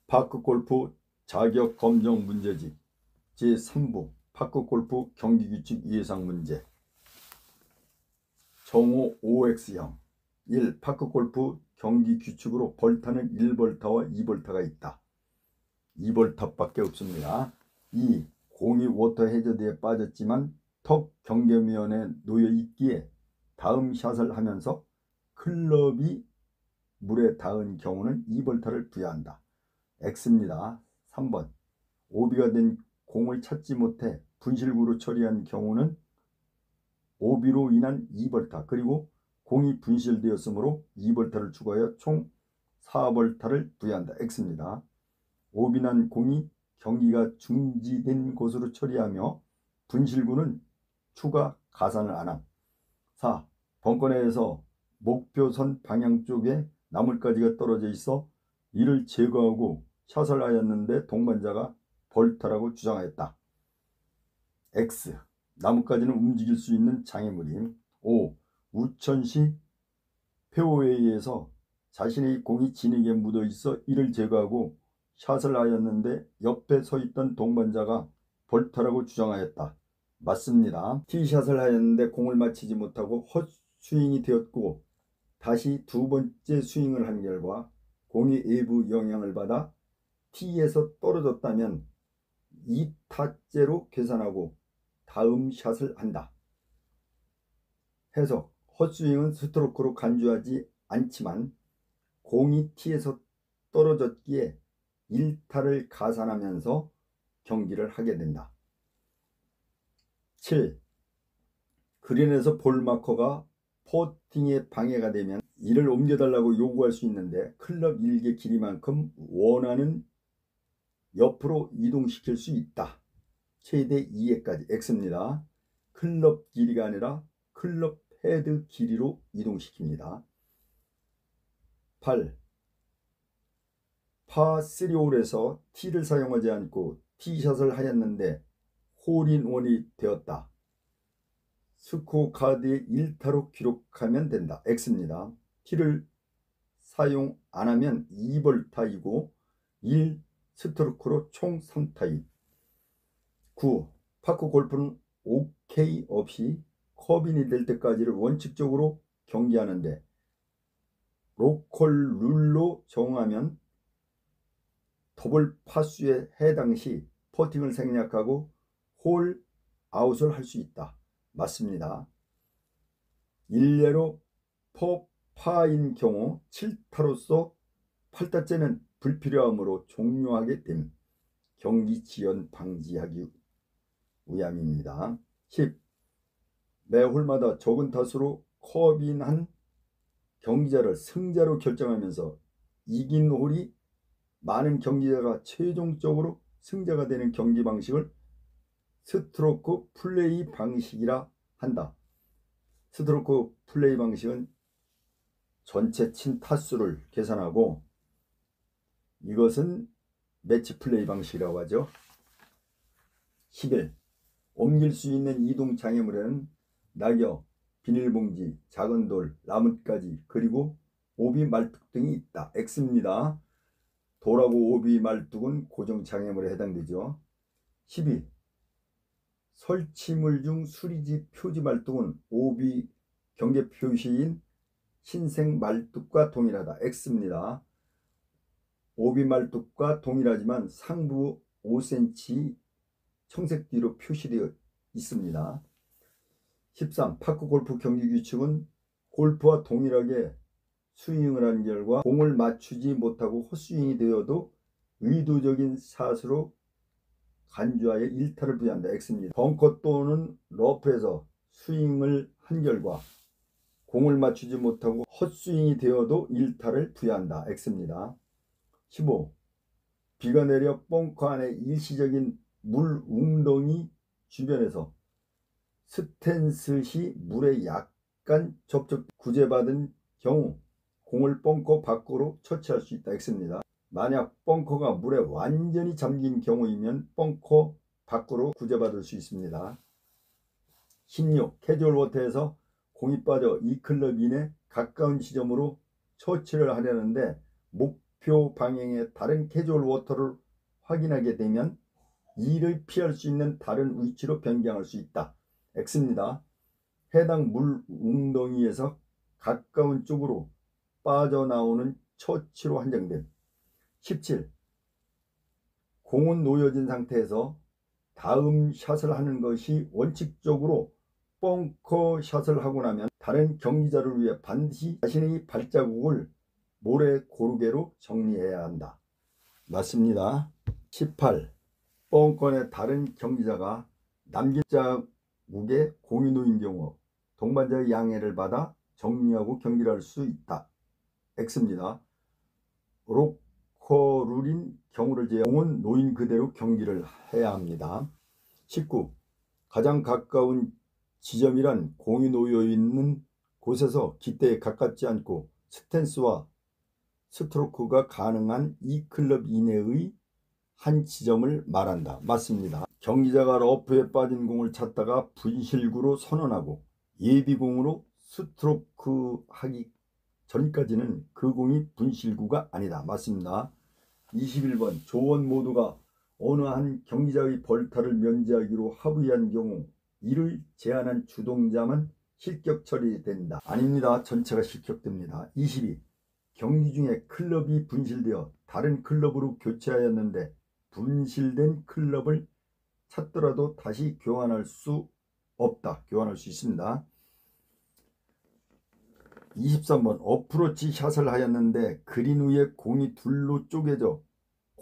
파크골프 자격 검정 문제집 제3부 파크골프 경기규칙 예상 문제. 정오 OX형 1. 파크골프 경기규칙으로 벌타는 1벌타와 2벌타가 있다. 2벌타밖에 없습니다. 2. 공이 워터 해저드에 빠졌지만 턱 경계면에 놓여 있기에 다음 샷을 하면서 클럽이 물에 닿은 경우는 2벌타를 부여한다. X입니다. 3번. 오비가 된 공을 찾지 못해 분실구로 처리한 경우는 오비로 인한 2벌타 그리고 공이 분실되었으므로 2벌타를 추가하여 총 4벌타를 부여한다. X입니다. 오비 난 공이 경기가 중지된 곳으로 처리하며 분실구는 추가 가산을 안함. 4. 벙커 내에서 목표선 방향 쪽에 나물가지가 떨어져 있어 이를 제거하고 샷을 하였는데 동반자가 벌타라고 주장하였다. X. 나뭇가지는 움직일 수 있는 장애물임. 5. 우천시 페어웨이에서 자신의 공이 진흙에 묻어 있어 이를 제거하고 샷을 하였는데 옆에 서 있던 동반자가 벌타라고 주장하였다. 맞습니다. 티샷을 하였는데 공을 맞히지 못하고 헛스윙이 되었고 다시 두 번째 스윙을 한 결과 공이 외부 영향을 받아 티에서 떨어졌다면 2타째로 계산하고 다음 샷을 한다. 해석. 헛스윙은 스트로크로 간주하지 않지만 공이 티에서 떨어졌기에 1타를 가산하면서 경기를 하게 된다. 7. 그린에서 볼 마커가 퍼팅에 방해가 되면 이를 옮겨달라고 요구할 수 있는데 클럽 일개 길이만큼 원하는 옆으로 이동시킬 수 있다. 최대 2회까지. X입니다. 클럽 길이가 아니라 클럽 헤드 길이로 이동시킵니다. 8. 파3홀에서 티를 사용하지 않고 티샷을 하였는데 홀인원이 되었다. 스코어 카드에 1타로 기록하면 된다. X입니다. 티를 사용 안하면 2벌타이고 1 스트로크로 총 3타임. 9. 파크 골프는 OK 없이 컵인이 될 때까지를 원칙적으로 경기하는데 로컬 룰로 정하면 더블 파수에 해당 시 퍼팅을 생략하고 홀 아웃을 할 수 있다. 맞습니다. 일례로 퍼파인 경우 7타로서 8타째는 불필요함으로 종료하게 됨. 경기 지연 방지하기 위함입니다. 10. 매 홀마다 적은 타수로 컵인한 경기자를 승자로 결정하면서 이긴 홀이 많은 경기자가 최종적으로 승자가 되는 경기 방식을 스트로크 플레이 방식이라 한다. 스트로크 플레이 방식은 전체 친 타수를 계산하고 이것은 매치 플레이 방식이라고 하죠. 11. 옮길 수 있는 이동 장애물에는 낙엽, 비닐봉지, 작은 돌, 나뭇가지 그리고 오비 말뚝 등이 있다. X입니다. 돌하고 오비 말뚝은 고정 장애물에 해당되죠. 12. 설치물 중 수리지 표지 말뚝은 오비 경계 표시인 흰색 말뚝과 동일하다. X입니다. 오비 말뚝과 동일하지만 상부 5cm 청색 뒤로 표시되어 있습니다. 13. 파크 골프 경기 규칙은 골프와 동일하게 스윙을 한 결과 공을 맞추지 못하고 헛스윙이 되어도 의도적인 샷으로 간주하여 1타를 부여한다. X입니다. 벙커 또는 러프에서 스윙을 한 결과 공을 맞추지 못하고 헛스윙이 되어도 1타를 부여한다. X입니다. 15. 비가 내려 벙커 안에 일시적인 물 웅덩이 주변에서 스탠스 시 물에 약간 접촉 구제받은 경우 공을 벙커 밖으로 처치할 수 있다. X입니다. 만약 벙커가 물에 완전히 잠긴 경우이면 벙커 밖으로 구제받을 수 있습니다. 16. 캐주얼 워터에서 공이 빠져 이 클럽 인에 가까운 지점으로 처치를 하려는데 표 방향의 다른 캐주얼 워터를 확인하게 되면 이를 피할 수 있는 다른 위치로 변경할 수 있다. X입니다. 해당 물 웅덩이에서 가까운 쪽으로 빠져나오는 처치로 한정된. 17. 공은 놓여진 상태에서 다음 샷을 하는 것이 원칙적으로 벙커 샷을 하고 나면 다른 경기자를 위해 반드시 자신의 발자국을 모래 고르게로 정리해야 한다. 맞습니다. 18. 벙커 내 다른 경기자가 남긴 자국에 공이 놓인 경우 동반자의 양해를 받아 정리하고 경기를 할 수 있다. X입니다. 로커 룰인 경우를 제외 공은 놓인 그대로 경기를 해야 합니다. 19. 가장 가까운 지점이란 공이 놓여 있는 곳에서 깃대에 가깝지 않고 스탠스와 스트로크가 가능한 2클럽 이내의 한 지점을 말한다. 맞습니다. 경기자가 러프에 빠진 공을 찾다가 분실구로 선언하고 예비공으로 스트로크 하기 전까지는 그 공이 분실구가 아니다. 맞습니다. 21번 조원 모두가 어느 한 경기자의 벌타를 면제하기로 합의한 경우 이를 제한한 주동자만 실격 처리된다. 아닙니다. 전체가 실격됩니다. 22. 경기 중에 클럽이 분실되어 다른 클럽으로 교체하였는데 분실된 클럽을 찾더라도 다시 교환할 수 없다. 교환할 수 있습니다. 23번 어프로치 샷을 하였는데 그린 위에 공이 둘로 쪼개져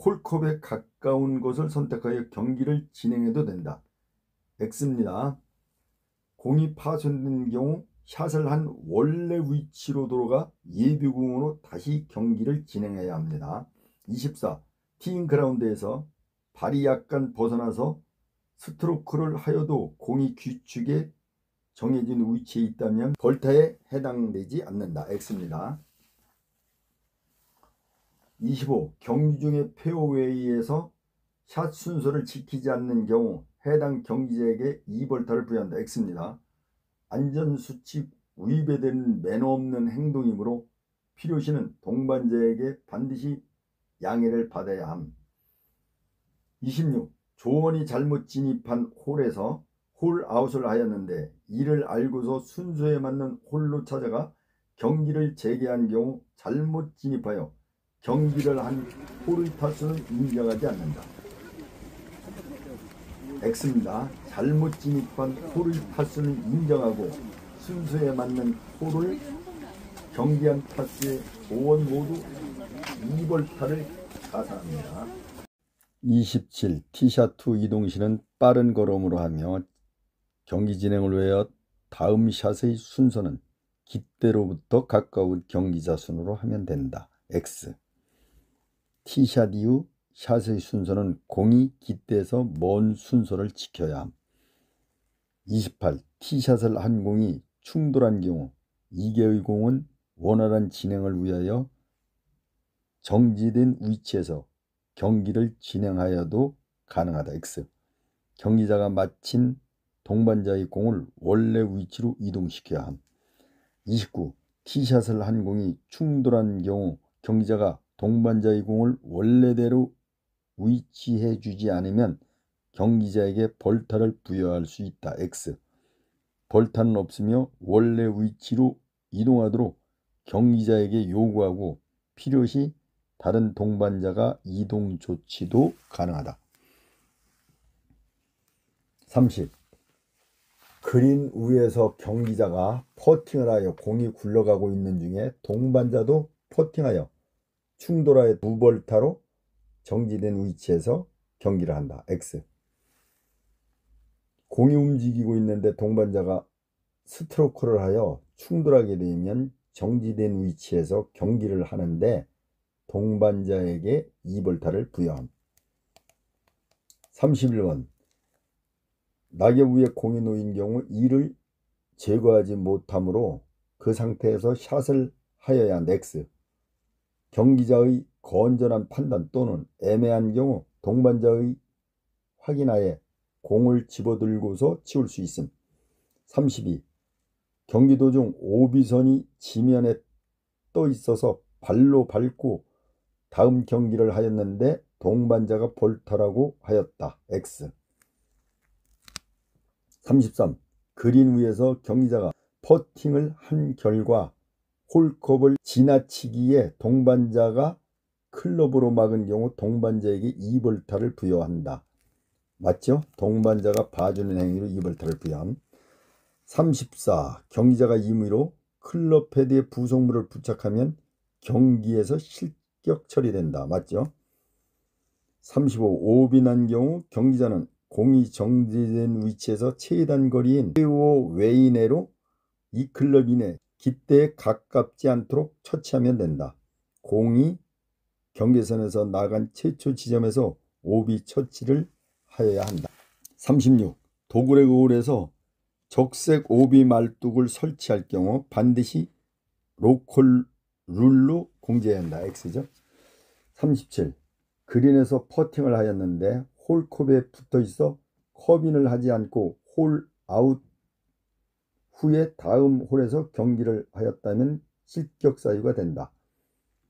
홀컵에 가까운 곳을 선택하여 경기를 진행해도 된다. X입니다. 공이 파손된 경우 샷을 한 원래 위치로 돌아가 예비공으로 다시 경기를 진행해야 합니다. 24. 티잉 그라운드에서 발이 약간 벗어나서 스트로크를 하여도 공이 규칙에 정해진 위치에 있다면 벌타에 해당되지 않는다. X입니다. 25. 경기 중에 페어웨이에서 샷 순서를 지키지 않는 경우 해당 경기자에게 2벌타를 부여한다. X입니다. 안전수칙 위배되는 매너 없는 행동이므로 필요시는 동반자에게 반드시 양해를 받아야 함. 26. 조원이 잘못 진입한 홀에서 홀아웃을 하였는데 이를 알고서 순서에 맞는 홀로 찾아가 경기를 재개한 경우 잘못 진입하여 경기를 한 홀의 타수는 인정하지 않는다. X입니다. 잘못 진입한 홀의 타수는 인정하고 순서에 맞는 홀을 경기한 타수의 조원 모두 2벌타를 가산합니다. 27. 티샷 후 이동 시는 빠른 걸음으로 하며 경기 진행을 위하여 다음 샷의 순서는 깃대로부터 가까운 경기자 순으로 하면 된다. X. 티샷 이후 샷의 순서는 공이 깃대에서 먼 순서를 지켜야 함. 28. 티샷을 한 공이 충돌한 경우 2개의 공은 원활한 진행을 위하여 정지된 위치에서 경기를 진행하여도 가능하다. X. 경기자가 마친 동반자의 공을 원래 위치로 이동시켜야 함. 29. 티샷을 한 공이 충돌한 경우 경기자가 동반자의 공을 원래대로 위치해 주지 않으면 경기자에게 벌타를 부여할 수 있다. X. 벌타는 없으며 원래 위치로 이동하도록 경기자에게 요구하고 필요시 다른 동반자가 이동 조치도 가능하다. 30. 그린 위에서 경기자가 퍼팅을 하여 공이 굴러가고 있는 중에 동반자도 퍼팅하여 충돌하여 2벌타로 정지된 위치에서 경기를 한다. X. 공이 움직이고 있는데 동반자가 스트로크를 하여 충돌하게 되면 정지된 위치에서 경기를 하는데 동반자에게 2벌타를 부여함. 31번 낙엽 위에 공이 놓인 경우 이를 제거하지 못하므로 그 상태에서 샷을 하여야 한다. X. 경기자의 건전한 판단 또는 애매한 경우 동반자의 확인하에 공을 집어들고서 치울 수 있음. 32. 경기 도중 오비선이 지면에 떠 있어서 발로 밟고 다음 경기를 하였는데 동반자가 볼타라고 하였다. X. 33. 그린 위에서 경기자가 퍼팅을 한 결과 홀컵을 지나치기에 동반자가 클럽으로 막은 경우 동반자에게 2볼타를 부여한다. 맞죠? 동반자가 봐주는 행위로 2볼타를 부여함. 34. 경기자가 임의로 클럽 패드에 부속물을 부착하면 경기에서 실격 처리된다. 맞죠? 35. 오비 난 경우 경기자는 공이 정지된 위치에서 최단 거리인 페어웨이 내로 이 클럽 이내 깃대에 가깝지 않도록 처치하면 된다. 공이 경계선에서 나간 최초 지점에서 오비 처치를 하여야 한다. 36. 도그레그 홀에서 적색 오비 말뚝을 설치할 경우 반드시 로컬 룰로 공지해야 한다. X죠. 37. 그린에서 퍼팅을 하였는데 홀컵에 붙어있어 컵인을 하지 않고 홀 아웃 후에 다음 홀에서 경기를 하였다면 실격 사유가 된다.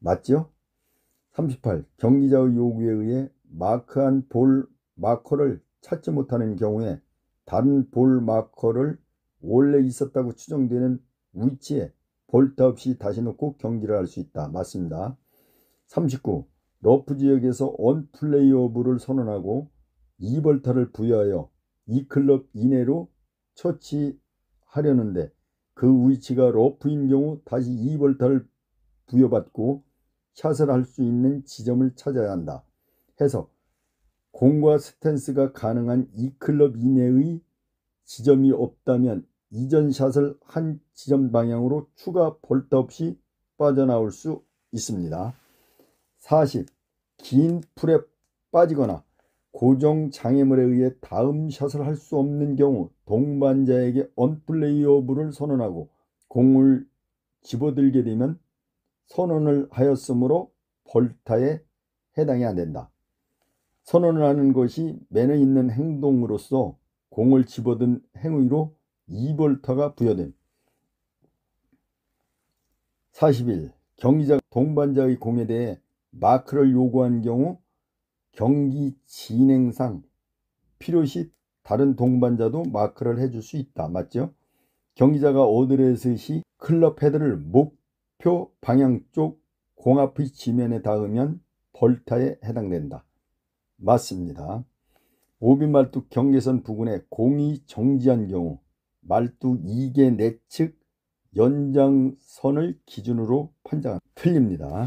맞죠? 38. 경기자의 요구에 의해 마크한 볼 마커를 찾지 못하는 경우에 다른 볼 마커를 원래 있었다고 추정되는 위치에 볼타 없이 다시 놓고 경기를 할 수 있다. 맞습니다. 39. 러프 지역에서 언플레이어블을 선언하고 2볼타를 부여하여 이 클럽 이내로 처치하려는데 그 위치가 러프인 경우 다시 2볼타를 부여받고 샷을 할 수 있는 지점을 찾아야 한다. 해서 공과 스탠스가 가능한 이 클럽 이내의 지점이 없다면 이전 샷을 한 지점 방향으로 추가 볼타 없이 빠져나올 수 있습니다. 40. 긴 풀에 빠지거나 고정 장애물에 의해 다음 샷을 할 수 없는 경우 동반자에게 언플레이어블을 선언하고 공을 집어들게 되면 선언을 하였으므로 볼타에 해당이 안 된다. 선언을 하는 것이 매너 있는 행동으로서 공을 집어든 행위로 2볼타가 부여됨. 41. 경기자가 동반자의 공에 대해 마크를 요구한 경우 경기 진행상 필요시 다른 동반자도 마크를 해줄 수 있다. 맞죠? 경기자가 어드레스시 클럽 헤드를 목표 방향 쪽 공 앞의 지면에 닿으면 볼타에 해당된다. 맞습니다. 오비 말뚝 경계선 부근에 공이 정지한 경우 말뚝 2개 내측 연장선을 기준으로 판정한다. 틀립니다.